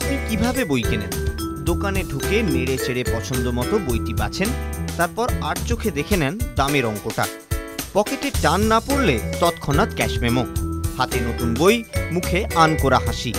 আপনি কিভাবে বই কেনেন? দোকানে ঢুকে নেড়ে চেড়ে পছন্দ মতো বইটি বাছেন, তারপর আর চোখে দেখে নেন দামের অঙ্কটা। পকেটে টান না পড়লে তৎক্ষণাৎ ক্যাশ মেমো, হাতে নতুন বই, মুখে আন করা হাসি।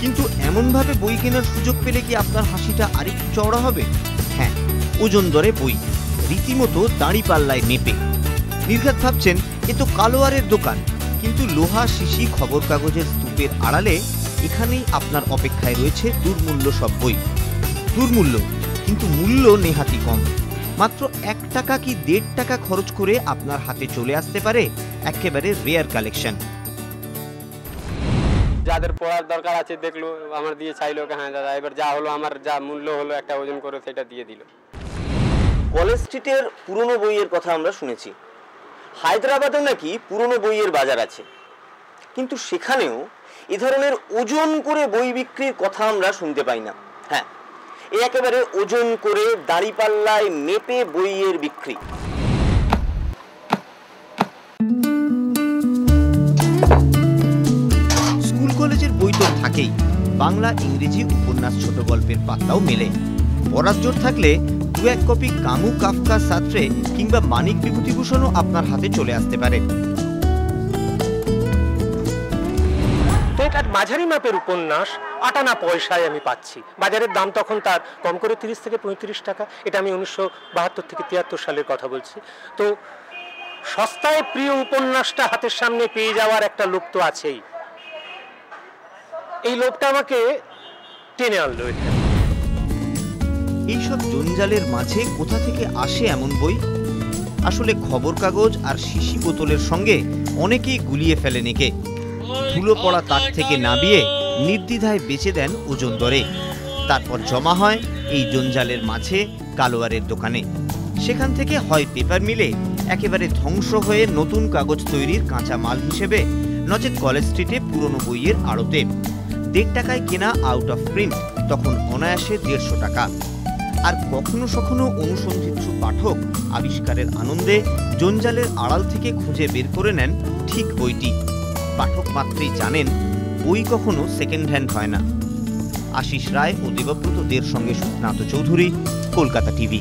কিন্তু এমনভাবে বই কেনার সুযোগ পেলে কি আপনার হাসিটা আরেকটু চওড়া হবে? হ্যাঁ, ওজন দরে বই, রীতিমতো দাঁড়িপাল্লায় মেপে। নির্ঘাত ভাবছেন এ তো কালোয়ারের দোকান, কিন্তু লোহা শিশি খবর কাগজের স্তূপের আড়ালে এখানেই আপনার অপেক্ষায় রয়েছে দুর্মূল্য সব বই। দুর্মূল্য, কিন্তু মূল্য নেহাতি কম। মাত্র 1 টাকা কি 1.5 টাকা খরচ করে আপনার হাতে চলে আসতে পারে একেবারে রেয়ার কালেকশন। যাদের পড়ার দরকার আছে দেখলো, আমার দিয়ে চাইলো, হ্যাঁ দাদা এবার যা হলো, আমার যা মূল্য হলো একটা ওজন করে সেটা দিয়ে দিল। কলেজ স্ট্রিটের পুরনো বইয়ের কথা আমরা শুনেছি, হায়দ্রাবাদে নাকি পুরনো বইয়ের বাজার আছে, কিন্তু সেখানেও এ ধরনের ওজন করে বই বিক্রির কথা আমরা শুনতে পাই না। হ্যাঁ, এ একেবারে ওজন করে দাঁড়িপাল্লায় মেপে বইয়ের বিক্রি। স্কুল কলেজের বই তো থাকেই, বাংলা ইংরেজি উপন্যাস ছোট গল্পের পাতাও মেলে। পড়ার জোর থাকলে 2-1 কপি কামু কাফকা সাত্রে কিংবা মানিক বিভূতিভূষণও আপনার হাতে চলে আসতে পারে। এটা মাঝারি মাপের উপন্যাস 58 পয়সায় আমি পাচ্ছি। বাজারের দাম তখন তার কম করে 30 থেকে 35 টাকা। এটা আমি 1972 থেকে 73 সালের কথা বলছি। তো সস্তায় প্রিয় উপন্যাসটা হাতের সামনে পেয়ে যাওয়ার একটা লোভ তো আছেই। এই লোভটা আমাকে টেনে আনলো। এইসব জঞ্জালের মাঝে কোথা থেকে আসে এমন বই? আসলে খবর কাগজ আর শিশি বোতলের সঙ্গে অনেকেই গুলিয়ে ফেলেন একে। ধুলো পড়া তাক থেকে নাবিয়ে নির্দ্বিধায় বেচে দেন ওজন দরে, তারপর জমা হয় এই জঞ্জালের মাঝে কালোয়ারের দোকানে। সেখান থেকে হয় পেপার মিলে একেবারে ধ্বংস হয়ে নতুন কাগজ তৈরির কাঁচা মাল হিসেবে, নচেত কলেজ স্ট্রিটে পুরনো বইয়ের আড়তে 1.5 টাকায় কেনা আউট অফ প্রিন্ট তখন অনায়াসে 150 টাকা। আর কখনো কখনো অনুসন্ধিৎসু পাঠক আবিষ্কারের আনন্দে জঞ্জালের আড়াল থেকে খুঁজে বের করে নেন ঠিক বইটি। পাঠক মাত্রই জানেন বই কখনো সেকেন্ড হ্যান্ড হয় না। আশিস রায় ও দেবব্রত দের সঙ্গে সুস্নাত চৌধুরী, কলকাতা টিভি।